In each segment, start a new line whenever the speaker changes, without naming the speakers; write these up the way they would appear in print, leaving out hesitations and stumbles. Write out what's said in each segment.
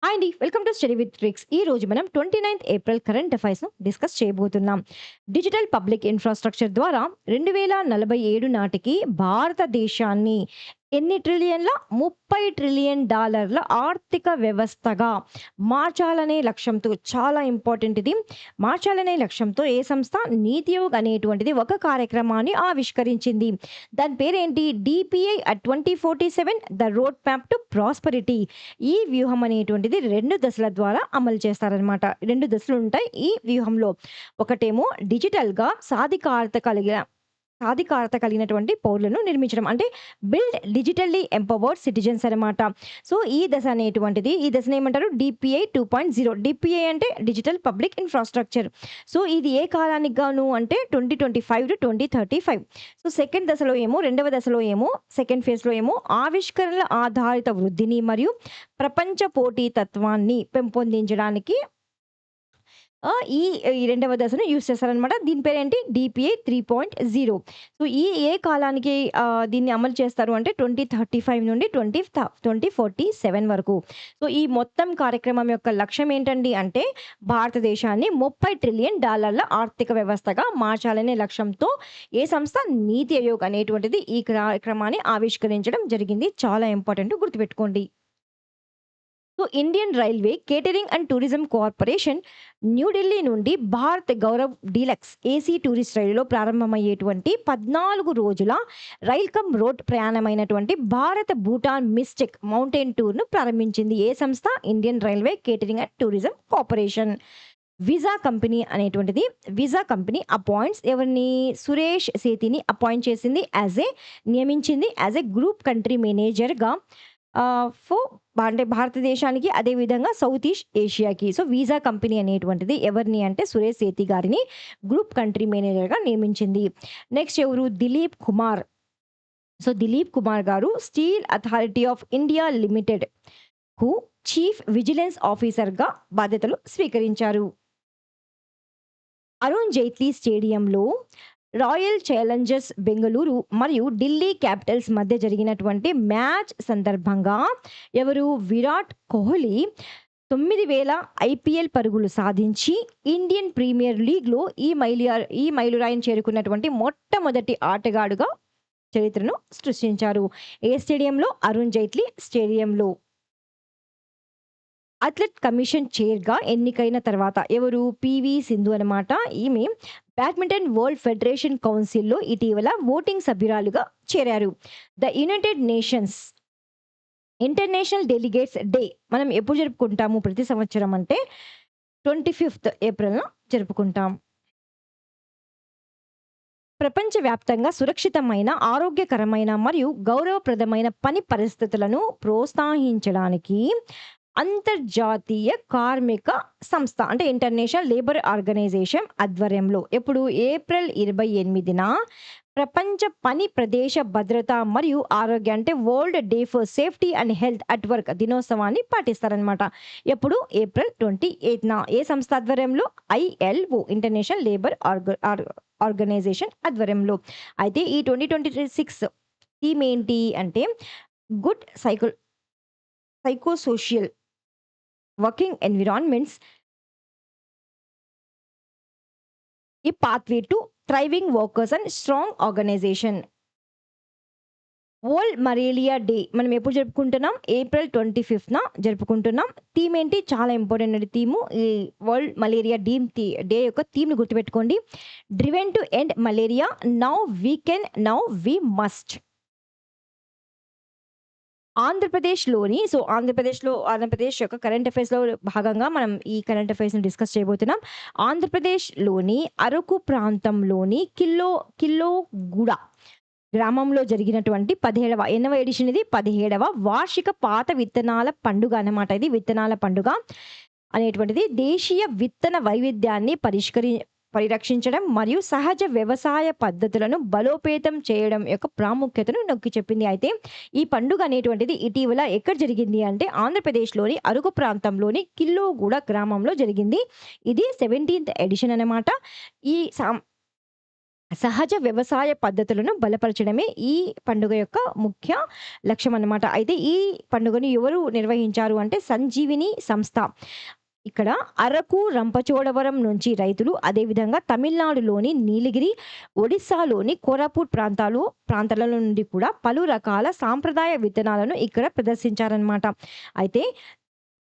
Hi అండి. Welcome to study with tricks. ఈ రోజు మనం 29థ్ ఏప్రిల్ కరెంట్ అఫైర్స్‌ను డిస్కస్ చేయబోతున్నాం. డిజిటల్ పబ్లిక్ ఇన్‌ఫ్రాస్ట్రక్చర్ ద్వారా 2047 నాటికి భారతదేశాన్ని ఎన్ని ట్రిలియన్ల $30 ట్రిలియన్ ఆర్థిక వ్యవస్థగా మార్చాలనే లక్ష్యంతో చాలా ఇంపార్టెంట్ ఇది. మార్చాలనే లక్ష్యంతో ఏ సంస్థ నీతి ఆయోగ్ అనేటువంటిది ఒక కార్యక్రమాన్ని ఆవిష్కరించింది. దాని పేరేంటి? DPI at 2047 the road map to prosperity. ఈ వ్యూహం అనేటువంటిది 2 దశల ద్వారా అమలు చేస్తారనమాట. 2 దశలుంటాయి ఈ వ్యూహంలో. ఒకటేమో డిజిటల్‌గా సాధికారత కలిగినటువంటి పౌరులను నిర్మించడం. అంటే బిల్డ్ డిజిటల్లీ ఎంపవర్డ్ సిటిజన్స్ అనమాట. సో, ఈ దశను ఏమంటారు? డీపీఐ 2.0. డీపీఐ అంటే డిజిటల్ పబ్లిక్ ఇన్‌ఫ్రాస్ట్రక్చర్. సో, ఇది ఏ కాలానికి గాను అంటే 2025-2035. సో, రెండవ దశలో ఏమో సెకండ్ ఫేజ్‌లో ఏమో ఆవిష్కరణల ఆధారిత వృద్ధిని మరియు ప్రపంచ పోటీతత్వాన్ని పెంపొందించడానికి ఈ ఈ రెండవ దశను యూజ్ చేస్తారనమాట. దీని పేరేంటి? డీపీఐ 3.0. సో, ఏ కాలానికి దీన్ని అమలు చేస్తారు అంటే 2035 నుండి 2047 వరకు. సో, ఈ మొత్తం కార్యక్రమం యొక్క లక్ష్యం ఏంటండి అంటే భారతదేశాన్ని $30 ట్రిలియన్ ఆర్థిక వ్యవస్థగా మార్చాలనే లక్ష్యంతో ఏ సంస్థ? నీతి ఆయోగ్ అనేటువంటిది ఈ కార్యక్రమాన్ని ఆవిష్కరించడం జరిగింది. చాలా ఇంపార్టెంట్, గుర్తుపెట్టుకోండి. So, Indian railway catering and tourism corporation New Delhi నుండి Bharat Gaurav deluxe AC tourist రైలులో ప్రారంభమయ్యేటువంటి 14 రోజుల rail cum road ప్రయాణమైనటువంటి Bharat Bhutan mystic mountain టూర్ను ప్రారంభించింది. ఏ సంస్థ? Indian railway catering and tourism corporation. విజా company appoints ఎవరిని? సురేష్ సేతిని అపాయింట్ చేసింది నియమించింది యాజ్ ఏ గ్రూప్ కంట్రీ మేనేజర్‌గా ఫర్ అంటే భారతదేశానికి, అదేవిధంగా south east ఏషియాకి. So, visa company అనేటువంటిది ఎవరిని అంటే సురేష్ సేతి గారిని గ్రూప్ కంట్రీ మేనేజర్‌గా నియమించింది. నెక్స్ట్ ఎవరు? దిలీప్ కుమార్. సో, దిలీప్ కుమార్ గారు స్టీల్ అథారిటీ ఆఫ్ ఇండియా లిమిటెడ్‌కు చీఫ్ విజిలెన్స్ ఆఫీసర్‌గా బాధ్యతలు స్వీకరించారు. అరుణ్ జైట్లీ స్టేడియంలో రాయల్ ఛాలెంజర్స్ బెంగళూరు మరియు ఢిల్లీ క్యాపిటల్స్ మధ్య జరిగినటువంటి మ్యాచ్ సందర్భంగా ఎవరు? విరాట్ కోహ్లీ 9,000 ఐపీఎల్ పరుగులు సాధించి ఇండియన్ ప్రీమియర్ లీగ్‌లో ఈ మైలురాయిని చేరుకున్నటువంటి మొట్టమొదటి ఆటగాడుగా చరిత్రను సృష్టించారు. ఏ స్టేడియంలో? అరుణ్ జైట్లీ స్టేడియంలో. అథ్లెట్ కమిషన్ చైర్‌గా ఎన్నికైన తర్వాత ఎవరు? పీవీ సింధు అనమాట. ఈమె బ్యాడ్మింటన్ వరల్డ్ ఫెడరేషన్ కౌన్సిల్‌లో ఇటీవల ఓటింగ్ సభ్యురాలుగా చేరారు. The United nations international delegates day మనం ఎప్పుడు జరుపుకుంటాము ప్రతి సంవత్సరం అంటే 25థ్ ఏప్రిల్‌న జరుపుకుంటాం. ప్రపంచవ్యాప్తంగా సురక్షితమైన, ఆరోగ్యకరమైన మరియు గౌరవప్రదమైన పని పరిస్థితులను ప్రోత్సహించడానికి అంతర్జాతీయ కార్మిక సంస్థ అంటే ఇంటర్నేషనల్ లేబర్ ఆర్గనైజేషన్ ఆధ్వర్యంలో ఎప్పుడు? ఏప్రిల్ 28న ప్రపంచ పని ప్రదేశ భద్రత మరియు ఆరోగ్య అంటే world day for safety and health at work దినోత్సవాన్ని పాటిస్తారనమాట. ఎప్పుడు? ఏప్రిల్ 28న. ఏ సంస్థ ఆధ్వర్యంలో? ఐఎల్ఓ ఇంటర్నేషనల్ లేబర్ ఆర్గనైజేషన్ ఆధ్వర్యంలో. అయితే ఈ 2026 థీమ్ ఏంటి అంటే గుడ్ సైకోసోషియల్ వర్కింగ్ ఎన్విరాన్మెంట్స్ ఈ pathway to thriving workers and strong organisation. World malaria day మనం ఎప్పుడు జరుపుకుంటున్నాం? ఏప్రిల్ 25న జరుపుకుంటున్నాం. థీమ్ ఏంటి? చాలా ఇంపార్టెంట్ అండి థీము. ఈ వరల్డ్ మలేరియా డే యొక్క థీమ్‌ని గుర్తుపెట్టుకోండి. Driven to end malaria now we can now we must. Andhra Pradesh యొక్క కరెంట్ అఫైర్స్‌లో భాగంగా మనం ఈ కరెంట్ అఫైర్స్‌ని డిస్కస్ చేయబోతున్నాం. ఆంధ్రప్రదేశ్‌లోని అరకు ప్రాంతంలోని కిల్లోగూడ గ్రామంలో జరిగినటువంటి 8వ ఎడిషన్ ఇది. 17వ వార్షిక పాత విత్తనాల పండుగ అన్నమాట. ఇది విత్తనాల పండుగ అనేటువంటిది దేశీయ విత్తన వైవిధ్యాన్ని పరిరక్షించడం మరియు సహజ వ్యవసాయ పద్ధతులను బలోపేతం చేయడం యొక్క ప్రాముఖ్యతను నొక్కి చెప్పింది. అయితే ఈ పండుగ అనేటువంటిది ఇటీవల ఎక్కడ జరిగింది అంటే ఆంధ్రప్రదేశ్‌లోని అరకు ప్రాంతంలోని కిల్లోగూడ గ్రామంలో జరిగింది. ఇది 17థ్ ఎడిషన్ అన్నమాట. ఈ సహజ వ్యవసాయ పద్ధతులను బలపరచడమే ఈ పండుగ యొక్క ముఖ్య లక్ష్యం అన్నమాట. అయితే ఈ పండుగను ఎవరు నిర్వహించారు అంటే సంజీవిని సంస్థ. ఇక్కడ అరకు, రంపచోడవరం నుంచి రైతులు, అదేవిధంగా తమిళనాడులోని నీలగిరి, ఒడిస్సాలోని కోరాపుట్ ప్రాంతాల నుండి కూడా పలు రకాల సాంప్రదాయ విత్తనాలను ఇక్కడ ప్రదర్శించారనమాట. అయితే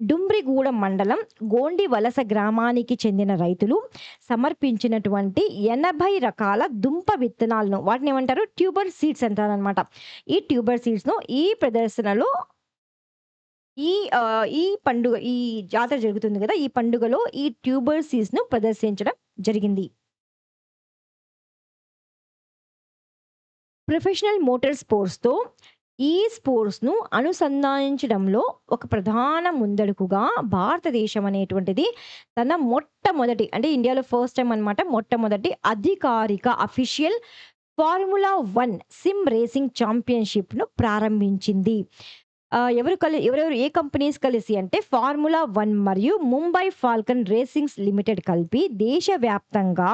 డుమ్రిగూడెం మండలం గోండి వలస గ్రామానికి చెందిన రైతులు సమర్పించినటువంటి 80 రకాల దుంప విత్తనాలను వాటినేమంటారు? ట్యూబర్ సీడ్స్ అంటారనమాట. ఈ ట్యూబర్ సీడ్స్‌ను ఈ ప్రదర్శనలో ఈ పండుగ ఈ జాతర జరుగుతుంది గదా! ఈ పండుగలో ఈ ట్యూబర్ సీడ్స్‌ను ప్రదర్శించడం జరిగింది. ప్రొఫెషనల్ మోటార్ స్పోర్ట్స్‌తో ఈ స్పోర్ట్స్‌ను అనుసంధానించడంలో ఒక ప్రధాన ముందడుగుగా భారతదేశం అనేటువంటిది తన మొట్టమొదటి అంటే ఇండియాలో ఫస్ట్ టైమ్ అనమాట. మొట్టమొదటి అధికారిక అఫీషియల్ ఫార్ములా 1 సిమ్ రేసింగ్ ఛాంపియన్‌షిప్‌ను ప్రారంభించింది. ఎవరెవరు ఏ కంపెనీస్ కలిసి అంటే ఫార్ములా 1 మరియు ముంబై ఫాల్కన్ రేసింగ్స్ లిమిటెడ్ కలిపి దేశవ్యాప్తంగా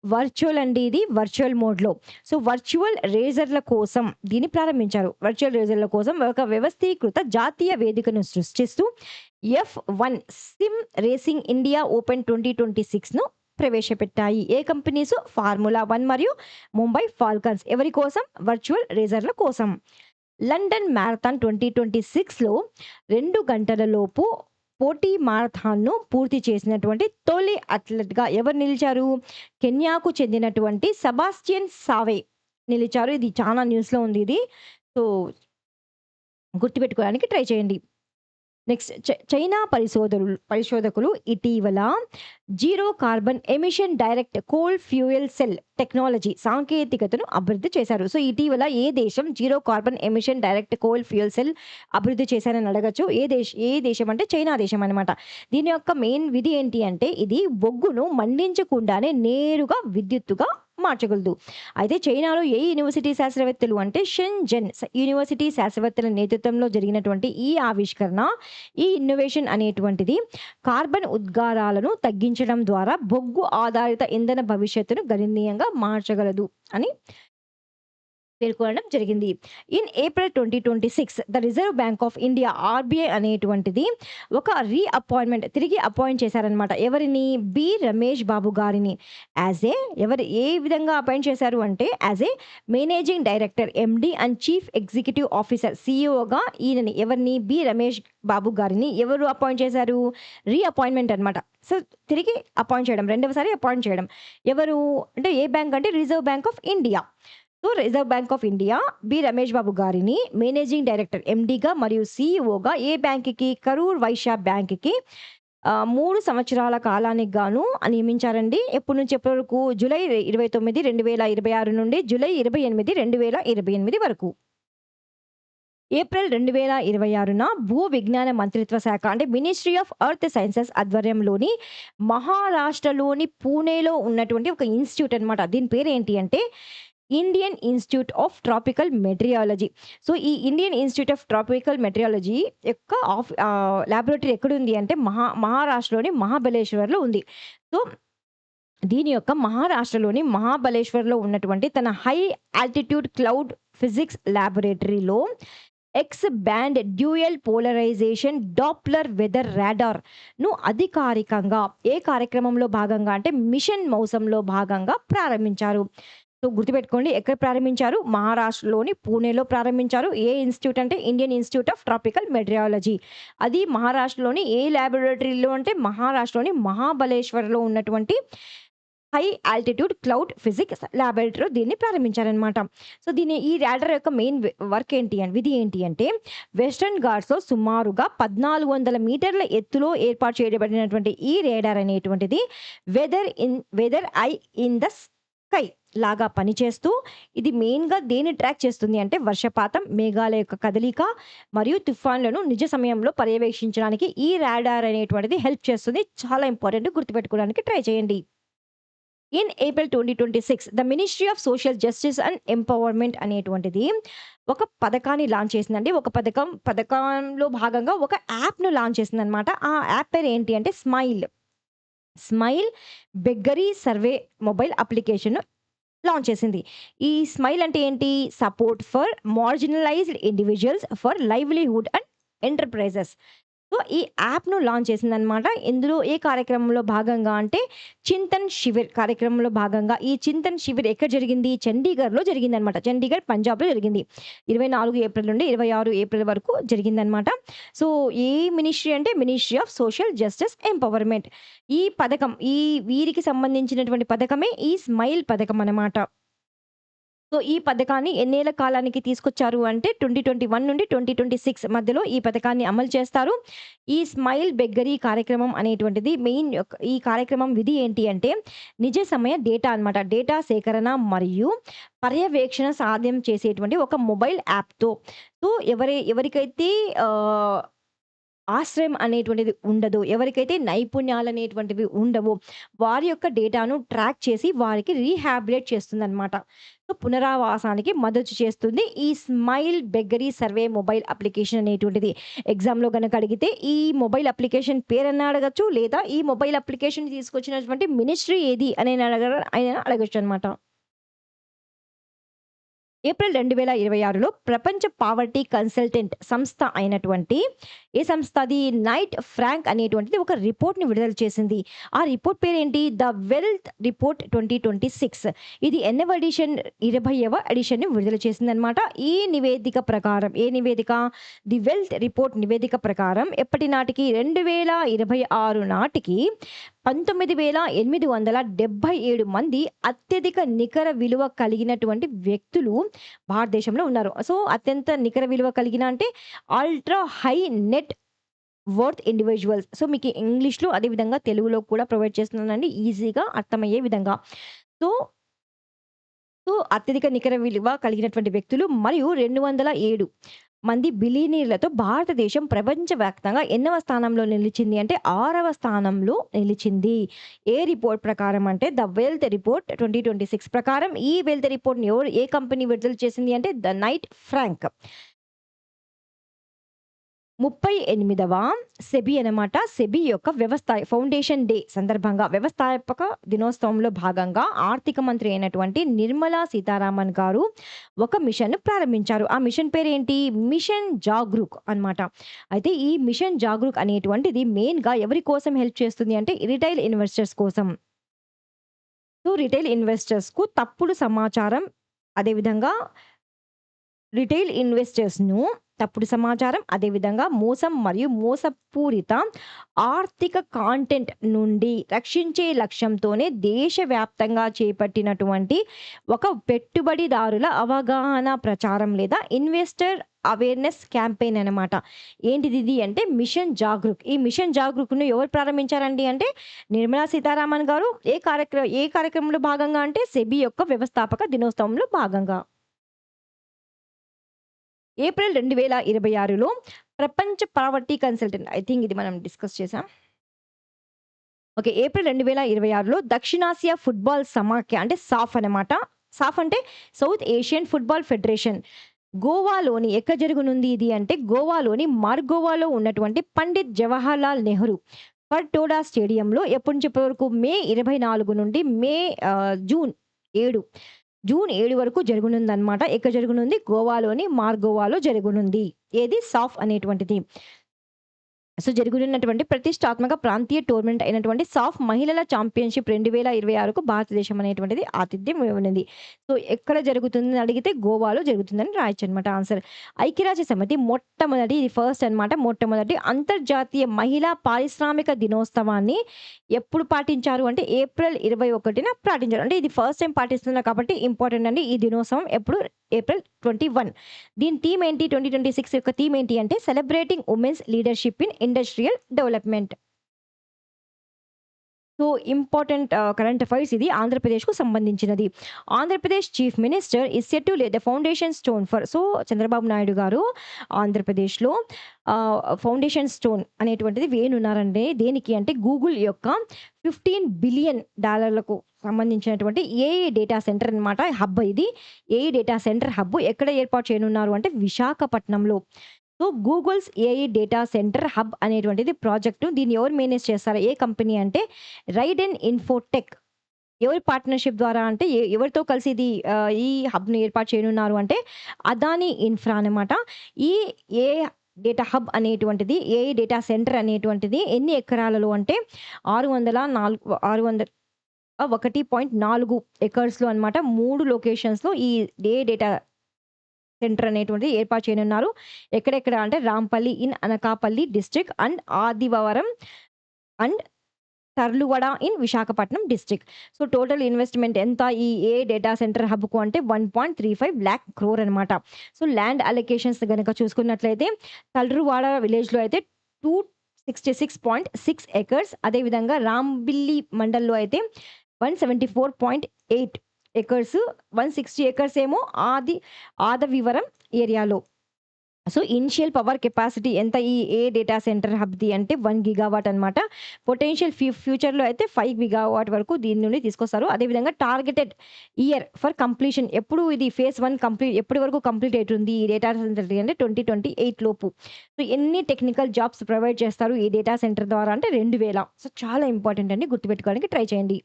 వర్చువల్ అండి ఇది. వర్చువల్ మోడ్‌లో. సో, వర్చువల్ రేజర్‌ల కోసం దీన్ని ప్రారంభించారు. వర్చువల్ రేజర్‌ల కోసం ఒక వ్యవస్థీకృత జాతీయ వేదికను సృష్టిస్తూ F one sim racing India open 2026ను ప్రవేశపెట్టాయి. ఏ కంపెనీసు? ఫార్ములా 1 మరియు ముంబై ఫాల్కన్స్. ఎవరి కోసం? వర్చువల్ రేజర్‌ల కోసం. లండన్ మ్యారథాన్ 2026లో 2 గంటల లోపు పోటీ మారథాన్‌ను పూర్తి చేసినటువంటి తొలి అథ్లెట్‌గా ఎవరు నిలిచారు? కెన్యాకు చెందినటువంటి సెబాస్టియన్ సావే నిలిచారు. ఇది చాలా న్యూస్‌లో ఉంది ఇది. సో, గుర్తుపెట్టుకోవడానికి ట్రై చేయండి. నెక్స్ట్ చైనా పరిశోధకులు ఇటీవల zero carbon emission direct coal fuel cell technology సాంకేతికతను అభివృద్ధి చేశారు. సో, ఇటీవల ఏ దేశం zero carbon emission direct coal fuel cell అభివృద్ధి చేశారని అడగచ్చు. ఏ దేశం అంటే చైనా దేశం అనమాట. దీని యొక్క మెయిన్ విధి ఏంటి అంటే ఇది బొగ్గును మండించకుండానే నేరుగా విద్యుత్తుగా మార్చగలదు. అయితే చైనాలో ఏ యూనివర్సిటీ శాస్త్రవేత్తలు అంటే షెన్‌జెన్ యూనివర్సిటీ శాస్త్రవేత్తల నేతృత్వంలో జరిగినటువంటి ఈ ఆవిష్కరణ, ఈ ఇన్నోవేషన్ అనేటువంటిది కార్బన్ ఉద్గారాలను తగ్గించడం ద్వారా బొగ్గు ఆధారిత ఇంధన భవిష్యత్తును గణనీయంగా మార్చగలదు అని పేర్కొనడం జరిగింది. In April 2026 the reserve Bank of India RBI అనేటువంటిది ఒక తిరిగి అపాయింట్ చేశారనమాట. ఎవరిని? బి. రమేష్ బాబు గారిని. ఏ విధంగా అపాయింట్ చేశారు అంటే as a managing director, MD and chief executive officer సీఈఓగా ఈయనని ఎవరిని? బి. రమేష్ బాబు గారిని ఎవరు అపాయింట్ చేశారు? రీఅపాయింట్‌మెంట్ అనమాట. సో, తిరిగి అపాయింట్ చేయడం. రెండవసారి అపాయింట్ చేయడం. ఎవరు? అంటే ఏ బ్యాంక్ అంటే Reserve Bank of India. So, Reserve Bank of India B. Ramesh Babu గారిని మేనేజింగ్ డైరెక్టర్, ఎండీగా మరియు సీఈఓగా ఏ బ్యాంక్‌కి? కరూర్ వైశ్య బ్యాంక్‌కి 3 సంవత్సరాల కాలానికి గాను నియమించారండి. ఎప్పటి నుంచి ఎప్పటి వరకు? జూలై 29, 2026 నుండి జూలై 28, 2028 వరకు. ఏప్రిల్ 2026న భూ విజ్ఞాన మంత్రిత్వ శాఖ అంటే మినిస్ట్రీ ఆఫ్ ఎర్త్ సైన్సెస్ ఆధ్వర్యంలోని మహారాష్ట్రలోని పూణేలో ఉన్నటువంటి ఒక ఇన్‌స్టిట్యూట్ అనమాట. దీని పేరేంటి అంటే Indian Institute of Tropical Meteorology. So, ఈ Indian Institute of Tropical Meteorology యొక్క లాబొరేటరీ ఎక్కడుంది అంటే మహారాష్ట్రలోని మహాబలేశ్వర్‌లో ఉంది. సో, దీని యొక్క మహారాష్ట్రలోని మహాబలేశ్వర్‌లో ఉన్నటువంటి తన హై ఆల్టిట్యూడ్ క్లౌడ్ ఫిజిక్స్ లాబొరేటరీలో X band dual polarisation Doppler weather రాడార్‌ను అధికారికంగా ఏ కార్యక్రమంలో భాగంగా అంటే మిషన్ మౌసంలో భాగంగా ప్రారంభించారు. సో, గుర్తుపెట్టుకోండి ఎక్కడ ప్రారంభించారు? మహారాష్ట్రలోని పూణేలో ప్రారంభించారు. ఏ ఇన్‌స్టిట్యూట్ అంటే Indian Institute of Tropical meteorology. అది మహారాష్ట్రలోని ఏ లాబొరేటరీలో అంటే మహారాష్ట్రలోని మహాబలేశ్వర్‌లో ఉన్నటువంటి హై ఆల్టిట్యూడ్ క్లౌడ్ ఫిజిక్స్ లాబొరేటరీలో దీన్ని ప్రారంభించారనమాట. సో, ఈ రాడార్ యొక్క మెయిన్ విధి ఏంటి అంటే వెస్టర్న్ ఘాట్స్‌లో సుమారుగా 1400 మీటర్ల ఎత్తులో ఏర్పాటు చేయబడినటువంటి ఈ రాడార్ అనేటువంటిది weather I in the sky లాగా పనిచేస్తూ ఇది మెయిన్‌గా దేన్ని ట్రాక్ చేస్తుంది అంటే వర్షపాతం, మేఘాల యొక్క కదలిక మరియు తుఫాన్లను నిజ సమయంలో పర్యవేక్షించడానికి ఈ రాడార్ అనేటువంటిది హెల్ప్ చేస్తుంది. చాలా ఇంపార్టెంట్, గుర్తుపెట్టుకోవడానికి ట్రై చేయండి. In April 2026 the ministry of social justice and empowerment అనేటువంటిది ఒక పథకాన్ని లాంచ్ చేసిందండి. పథకంలో భాగంగా ఒక యాప్‌ను లాంచ్ చేసిందనమాట. ఆ యాప్ పేరు ఏంటి అంటే SMILE beggary survey mobile application launch చేసింది. ఈ స్మైల్ అంటే ఏంటి? Support for marginalised individuals for livelihood and enterprises. So, ఈ యాప్‌ను లాంచ్ చేసిందనమాట. ఇందులో ఏ కార్యక్రమంలో భాగంగా అంటే, చింతన్ శివిర్ కార్యక్రమంలో భాగంగా ఈ చింతన్ శివిర్ ఎక్కడ జరిగింది? చండీగఢ్‌లో జరిగిందనమాట. చండీగఢ్ పంజాబ్‌లో జరిగింది. 24 ఏప్రిల్ నుండి 26 ఏప్రిల్ వరకు జరిగిందనమాట. సో, ఏ మినిస్ట్రీ అంటే ministry of social justice empowerment. ఈ పథకం వీరికి సంబంధించినటువంటి పథకమే ఈ స్మైల్ పథకం అనమాట. సో, ఈ పథకాన్ని ఎన్నేళ్ల కాలానికి తీసుకొచ్చారు అంటే 2021 నుండి 2026 మధ్యలో ఈ పథకాన్ని అమలు చేస్తారు. ఈ స్మైల్ బెగ్గరీ కార్యక్రమం అనేటువంటిది ఈ కార్యక్రమం విధి ఏంటి అంటే నిజ సమయ డేటా అన్నమాట. డేటా సేకరణ మరియు పర్యవేక్షణ సాధ్యం చేసేటువంటి ఒక మొబైల్ యాప్‌తో. సో, ఎవరికైతే ఆహ్ ఆశ్రయం అనేటువంటిది ఉండదు. ఎవరికైతే నైపుణ్యాలనేటువంటివి ఉండవో, వారి యొక్క డేటాను ట్రాక్ చేసి వారికి రీహాబిలిటేట్ చేస్తుందనమాట. సో, పునరావాసానికి మద్దతు చేస్తుంది. ఈ smile beggary survey mobile application అనేటువంటిది. ఎగ్జామ్‌లో గనక అడిగితే ఈ మొబైల్ అప్లికేషన్ పేరన్నా అడగొచ్చు. లేదా ఈ మొబైల్ అప్లికేషన్ తీసుకొచ్చినటువంటి మినిస్ట్రీ ఏది అని అయినా అడగొచ్చనమాట. ఏప్రిల్ 2026లో ప్రపంచ పావర్టీ కన్సల్టెంట్ సంస్థ అయినటువంటి ఏ సంస్థ అది? నైట్ ఫ్రాంక్ అనేటువంటిది ఒక రిపోర్ట్‌ని విడుదల చేసింది. ఆ రిపోర్ట్ పేరేంటి? The wealth report 2026. ఇది ఎన్నవ ఎడిషన్? 20వ ఎడిషన్‌ని విడుదల చేసిందనమాట. ఈ నివేదిక ప్రకారం ఏ నివేదిక? ది వెల్త్ రిపోర్ట్ నివేదిక ప్రకారం ఎప్పటి నాటికి? 2026 నాటికి 19,877 మంది అత్యధిక నికర విలువ కలిగినటువంటి వ్యక్తులు భారతదేశంలో ఉన్నారు. సో, అత్యంత నికర విలువ కలిగిన అంటే ultra high net worth individuals. So, మీకు ఇంగ్లీష్‌లో అదే విధంగా తెలుగులో కూడా ప్రొవైడ్ చేస్తున్నానండి ఈజీగా అర్థమయ్యే విధంగా. సో, అత్యధిక నికర విలువ కలిగినటువంటి వ్యక్తులు మరియు 207 మంది బిలియనీర్లతో భారతదేశం ప్రపంచవ్యాప్తంగా ఎన్నవ స్థానంలో నిలిచింది అంటే 6వ స్థానంలో నిలిచింది. ఏ రిపోర్ట్ ప్రకారం అంటే ద వెల్త్ రిపోర్ట్ 2026 ప్రకారం ఈ వెల్త్ రిపోర్ట్‌ని ఏ కంపెనీ విడుదల చేసింది అంటే ద నైట్ ఫ్రాంక్. 38వ సెబీ అనమాట. సెబీ యొక్క ఫౌండేషన్ డే సందర్భంగా వ్యవస్థాపక దినోత్సవంలో భాగంగా ఆర్థిక మంత్రి అయినటువంటి నిర్మలా సీతారామన్ గారు ఒక మిషన్‌ను ప్రారంభించారు. ఆ మిషన్ పేరేంటి? మిషన్ జాగరూక్ అన్నమాట. అయితే ఈ మిషన్ జాగరూక్ అనేటువంటిది మెయిన్‌గా ఎవరి కోసం హెల్ప్ చేస్తుంది అంటే రిటైల్ ఇన్వెస్టర్స్ కోసం. సో, రిటైల్ ఇన్వెస్టర్స్‌కు తప్పుడు సమాచారం అదేవిధంగా రిటైల్ ఇన్వెస్టర్స్‌ను తప్పుడు సమాచారం, అదేవిధంగా మోసం మరియు మోసపూరిత ఆర్థిక కాంటెంట్ నుండి రక్షించే లక్ష్యంతోనే దేశవ్యాప్తంగా చేపట్టినటువంటి ఒక పెట్టుబడిదారుల అవగాహన ప్రచారం లేదా ఇన్వెస్టర్ అవేర్‌నెస్ క్యాంపెయిన్ అనమాట. ఏంటిదిది అంటే మిషన్ జాగరూక్. ఈ మిషన్ జాగరూక్‌ను ఎవరు ప్రారంభించారండి అంటే నిర్మలా సీతారామన్ గారు. ఏ కార్యక్రమంలో భాగంగా అంటే సెబీ యొక్క వ్యవస్థాపక దినోత్సవంలో భాగంగా. ఏప్రిల్ 2026లో ప్రపంచ పావర్టీ కన్సల్టెంట్ ఐ థింక్ ఇది మనం డిస్కస్ చేసాం. ఓకే. ఏప్రిల్ 2026లో దక్షిణాసియా ఫుట్బాల్ సమాఖ్య అంటే సాఫ్ అనమాట. సాఫ్ అంటే సౌత్ ఏషియన్ ఫుట్బాల్ ఫెడరేషన్. గోవాలోని ఎక్కడ జరగనుంది ఇది అంటే గోవాలోని మార్గోవాలో ఉన్నటువంటి పండిత్ జవహర్‌లాల్ నెహ్రూ ఫర్టోడా స్టేడియంలో ఎప్పటి నుంచి ఎప్పటి వరకు? మే 24 నుండి జూన్ 7 వరకు జరగనుందనమాట. ఎక్కడ జరగనుంది? గోవాలోని మార్గోవాలో జరగనుంది. ఏది? సాఫ్ అనేటువంటిది. సో, జరగనున్నటువంటి ప్రతిష్టాత్మక ప్రాంతీయ టోర్నమెంట్ అయినటువంటి సాఫ్ మహిళల ఛాంపియన్‌షిప్ 2026కు భారతదేశం అనేటువంటిది ఆతిథ్యం ఇవ్వనుంది. సో, ఎక్కడ జరుగుతుందని అడిగితే గోవాలో జరుగుతుందని రాయొచ్చనమాట ఆన్సర్. ఐక్యరాజ్య సమితి ఇది ఫస్ట్ అనమాట. మొట్టమొదటి అంతర్జాతీయ మహిళా పారిశ్రామిక దినోత్సవాన్ని ఎప్పుడు పాటించారు అంటే ఏప్రిల్ 21న పాటించారు. అంటే ఇది ఫస్ట్ టైమ్ పాటిస్తున్నారు కాబట్టి ఇంపార్టెంట్ అండి. ఈ దినోత్సవం ఎప్పుడు? ఏప్రిల్ 21. దీని థీమ్ ఏంటి? 2026 యొక్క థీమ్ ఏంటి అంటే celebrating women's leadership in industrial development. So, important current affairs ఇది ఆంధ్రప్రదేశ్‌కు సంబంధించినది. Andhra Pradesh chief minister is set to లే the foundation stone for. So, Chandrababu Naidu గారు ఆంధ్రప్రదేశ్‌లో ఫౌండేషన్ స్టోన్ అనేటువంటిది వేయనున్నారండి. దేనికి అంటే గూగుల్ యొక్క $15 బిలియన్ సంబంధించినటువంటి ఏఐ డేటా సెంటర్ అనమాట. హబ్ ఇది. ఏఐ డేటా సెంటర్ హబ్ ఎక్కడ ఏర్పాటు చేయనున్నారు అంటే విశాఖపట్నంలో. So, Google's AI data centre hub అనేటువంటిది ప్రాజెక్టు. దీన్ని ఎవరు మేనేజ్ చేస్తారు? ఏ కంపెనీ అంటే రైడెన్ ఇన్ఫోటెక్. ఎవరి పార్ట్నర్‌షిప్ ద్వారా అంటే ఎవరితో కలిసి ఇది ఈ హబ్‌ని ఏర్పాటు చేయనున్నారు అంటే అదానీ ఇన్ఫ్రా అనమాట. ఈ ఏఐ డేటా హబ్ అనేటువంటిది, ఏఐ డేటా సెంటర్ అనేటువంటిది ఎన్ని ఎకరాలలో అంటే 600 1.4 ఎకర్స్‌లో అనమాట. 3 లొకేషన్స్‌లో ఈ ఏఐ డేటా సెంటర్ అనేటువంటిది ఏర్పాటు చేయనున్నారు. ఎక్కడెక్కడ అంటే Rampalli in Anakapalli district and Adivavaram and Tarluvada in Visakhapatnam district. So, total investment ఎంత ఈ ఏఐ డేటా సెంటర్ హబ్‌కు అంటే 1.35 లాక్ క్రోర్ అనమాట. సో, ల్యాండ్ అలొకేషన్స్ గనక చూసుకున్నట్లయితే తల్రువాడ విలేజ్‌లో అయితే 266.6 ఎకర్స్. అదేవిధంగా రాంబిల్లి మండల్‌లో అయితే 174.8 ఎకర్స్. 160 ఎకర్స్ ఏమో ఆదవివరం ఏరియాలో. సో, ఇనిషియల్ పవర్ కెపాసిటీ ఎంత ఈ డేటా సెంటర్ హబ్‌ది అంటే 1 గిగావాట్ అనమాట. పొటెన్షియల్ ఫ్యూచర్‌లో అయితే 5 గిగావాట్ వరకు దీని నుండి తీసుకొస్తారు. అదేవిధంగా టార్గెటెడ్ ఇయర్ ఫర్ కంప్లీషన్ ఎప్పుడు ఇది ఫేజ్ 1 ఎప్పటి వరకు కంప్లీట్ అయితుంది ఈ డేటా సెంటర్‌ది అంటే 2028 లోపు. సో, ఎన్ని టెక్నికల్ జాబ్స్ ప్రొవైడ్ చేస్తారు ఈ డేటా సెంటర్ ద్వారా అంటే 2000. సో, చాలా ఇంపార్టెంట్ అండి. గుర్తుపెట్టుకోవడానికి ట్రై చేయండి.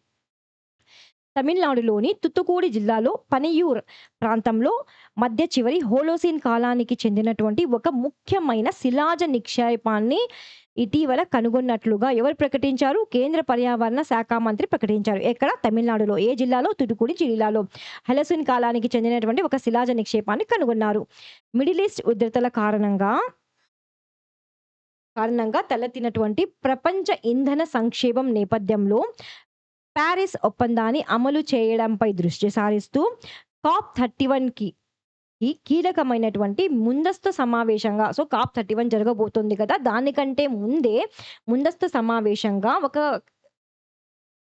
తమిళనాడులోని తుత్తుకూడి జిల్లాలో పనియూర్ ప్రాంతంలో మధ్య చివరి హోలోసిన్ కాలానికి చెందినటువంటి ఒక ముఖ్యమైన శిలాజ నిక్షేపాన్ని ఇటీవల కనుగొన్నట్లుగా ఎవరు ప్రకటించారు? కేంద్ర పర్యావరణ శాఖ మంత్రి ప్రకటించారు. ఎక్కడ? తమిళనాడులో. ఏ జిల్లాలో? తుతుకుడి జిల్లాలో. హోలోసిన్ కాలానికి చెందినటువంటి ఒక శిలాజ నిక్షేపాన్ని కనుగొన్నారు. మిడిల్ ఈస్ట్ ఉద్రిక్తతల కారణంగా తలెత్తినటువంటి ప్రపంచ ఇంధన సంక్షేమం నేపథ్యంలో పారిస్ ఒప్పందాన్ని అమలు చేయడంపై దృష్టి సారిస్తూ కాప్ 31కి కీలకమైనటువంటి ముందస్తు సమావేశంగా సో, కాప్ 31 జరగబోతుంది కదా! దానికంటే ముందే ముందస్తు సమావేశంగా ఒక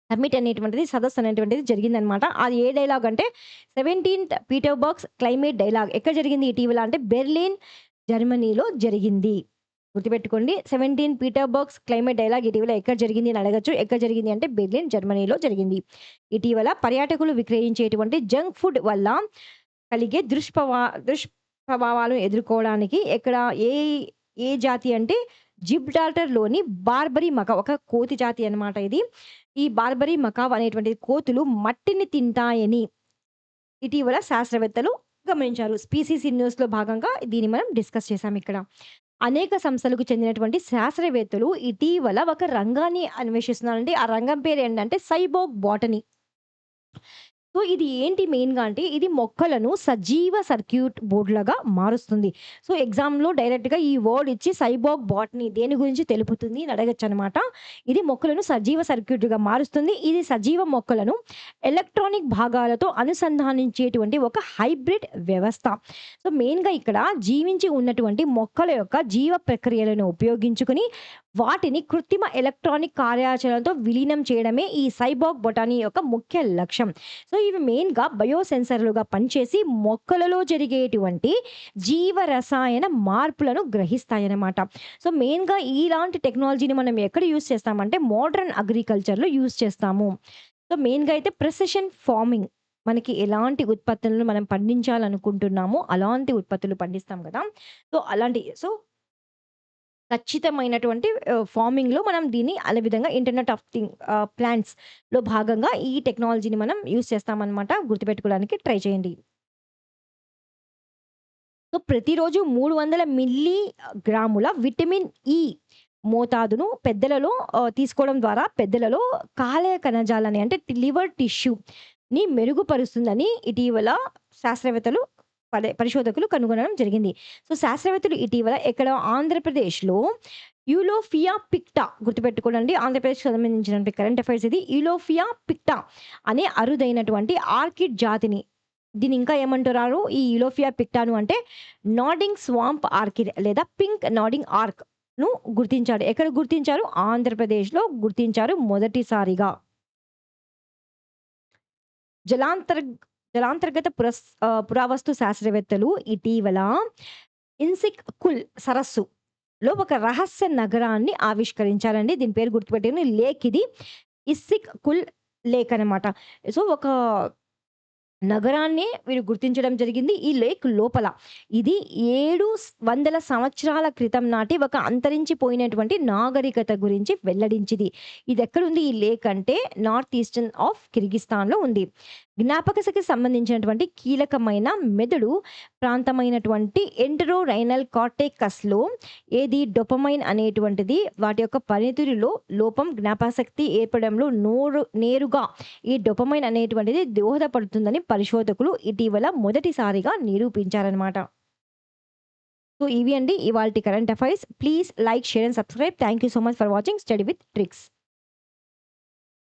సమ్మిట్ అనేటువంటిది, సదస్సు అనేటువంటిది జరిగిందనమాట. అది ఏ డైలాగ్ అంటే 17థ్ పీటర్బర్గ్స్ క్లైమేట్ డైలాగ్. ఎక్కడ జరిగింది ఇటీవల అంటే బెర్లిన్, జర్మనీలో జరిగింది. గుర్తుపెట్టుకోండి. 17 పీటర్బర్గ్స్ క్లైమేట్ డైలాగ్ ఇటీవల ఎక్కడ జరిగింది అని అడగొచ్చు. ఎక్కడ జరిగింది అంటే బెర్లిన్, జర్మనీలో జరిగింది. ఇటీవల పర్యాటకులు విక్రయించేటువంటి జంక్ ఫుడ్ వల్ల కలిగే దుష్ప్రభావాలను ఎదుర్కోవడానికి ఏ ఏ జాతి అంటే జిబ్రాల్టర్‌లోని బార్బరీ మకావ్ ఒక కోతి జాతి అన్నమాట ఇది. ఈ బార్బరీ మకావ్ అనేటువంటి కోతులు మట్టిని తింటాయని ఇటీవల శాస్త్రవేత్తలు గమనించారు. స్పీసీస్ ఇన్ న్యూస్‌లో భాగంగా దీన్ని మనం డిస్కస్ చేసాం ఇక్కడ. అనేక సంస్థలకు చెందినటువంటి శాస్త్రవేత్తలు ఇటీవల ఒక రంగాన్ని అన్వేషిస్తున్నారండి. ఆ రంగం పేరేంటంటే సైబోర్గ్ బోటనీ. సో, ఇది ఏంటి మెయిన్‌గా అంటే ఇది మొక్కలను సజీవ సర్క్యూట్ బోర్డ్‌లాగా మారుస్తుంది. సో, ఎగ్జామ్‌లో డైరెక్ట్‌గా ఈ వర్డ్ ఇచ్చి సైబోర్గ్ బోటనీ దేని గురించి తెలుపుతుంది అని అడగొచ్చనమాట. ఇది మొక్కలను సజీవ సర్క్యూట్‌గా మారుస్తుంది. ఇది సజీవ మొక్కలను ఎలక్ట్రానిక్ భాగాలతో అనుసంధానించేటువంటి ఒక హైబ్రిడ్ వ్యవస్థ. సో, మెయిన్‌గా ఇక్కడ జీవించి ఉన్నటువంటి మొక్కల యొక్క జీవ ప్రక్రియలను ఉపయోగించుకొని వాటిని కృత్రిమ ఎలక్ట్రానిక్ కార్యాచరణతో విలీనం చేయడమే ఈ సైబోర్గ్ బొటానీ యొక్క ముఖ్య లక్ష్యం. సో, ఇవి మెయిన్‌గా బయోసెన్సర్‌లుగా పనిచేసి మొక్కలలో జరిగేటువంటి జీవ రసాయన మార్పులను గ్రహిస్తాయన్నమాట. సో, మెయిన్‌గా ఇలాంటి టెక్నాలజీని మనం ఎక్కడ యూజ్ చేస్తామంటే మోడర్న్ అగ్రికల్చర్‌లో యూజ్ చేస్తాము. సో, మెయిన్‌గా అయితే ప్రిసిషన్ ఫార్మింగ్ మనకి ఎలాంటి ఉత్పత్తులను మనం పండించాలనుకుంటున్నామో అలాంటి ఉత్పత్తులు పండిస్తాం కదా! సో, ఖచ్చితమైనటువంటి ఫార్మింగ్‌లో మనం దీన్ని అదే విధంగా ఇంటర్నెట్ ఆఫ్ ప్లాంట్స్‌లో భాగంగా ఈ టెక్నాలజీని మనం యూజ్ చేస్తామనమాట. గుర్తుపెట్టుకోవడానికి ట్రై చేయండి. సో, ప్రతిరోజు 300 మిల్లీ గ్రాముల విటమిన్ ఇ మోతాదును పెద్దలలో తీసుకోవడం ద్వారా పెద్దలలో కాలేయ కణజాలాన్ని అంటే లివర్ టిష్యూని మెరుగుపరుస్తుందని ఇటీవల శాస్త్రవేత్తలు పరిశోధకులు కనుగొనడం జరిగింది. సో, శాస్త్రవేత్తలు ఇటీవల ఎక్కడ ఆంధ్రప్రదేశ్‌లో యులోఫియా పిక్టా గుర్తుపెట్టుకోండి. ఆంధ్రప్రదేశ్‌కి సంబంధించినటువంటి కరెంట్ అఫైర్స్ ఇది. యులోఫియా పిక్టా అనే అరుదైనటువంటి ఆర్కిడ్ జాతిని దీన్ని ఇంకా ఏమంటున్నారు ఈ యులోఫియా పిక్టాను అంటే నార్డింగ్ స్వాంప్ ఆర్కిడ్ లేదా పింక్ నార్డింగ్ ఆర్క్‌ను గుర్తించారు. ఎక్కడ గుర్తించారు? ఆంధ్రప్రదేశ్‌లో గుర్తించారు మొదటిసారిగా. జలాంతర్ జలాంతర్గత పురావస్తు శాస్త్రవేత్తలు ఇటీవల ఇన్సిక్ కుల్ సరస్సులో ఒక రహస్య నగరాన్ని ఆవిష్కరించారండి. దీని పేరు గుర్తుపెట్టుకొని లేక్ ఇది. ఇస్సిక్ కుల్ లేక్ అనమాట. సో, ఒక నగరాన్నే వీరు గుర్తించడం జరిగింది. ఈ లేక్ లోపల. ఇది 700 సంవత్సరాల క్రితం నాటి ఒక అంతరించిపోయినటువంటి నాగరికత గురించి వెల్లడించిది. ఇదెక్కడుంది ఈ లేక్ అంటే నార్త్ ఈస్టర్న్ ఆఫ్ కిర్గిస్థాన్‌లో ఉంది. జ్ఞాపకశక్తికి సంబంధించినటువంటి కీలకమైన మెదడు ప్రాంతమైనటువంటి ఎంటరోరైనల్ కార్టెకస్‌లో ఏది డోపమైన్ అనేటువంటిది వాటి యొక్క పనితీరులో లోపం జ్ఞాపకశక్తి ఏర్పడంలో నేరుగా ఈ డోపమైన్ అనేటువంటిది దోహదపడుతుందని పరిశోధకులు ఇటీవల మొదటిసారిగా నిరూపించారనమాట. సో, ఇవి అండి ఇవాల్టి current affairs. Please like, share and subscribe. Thank you so much for watching study with tricks.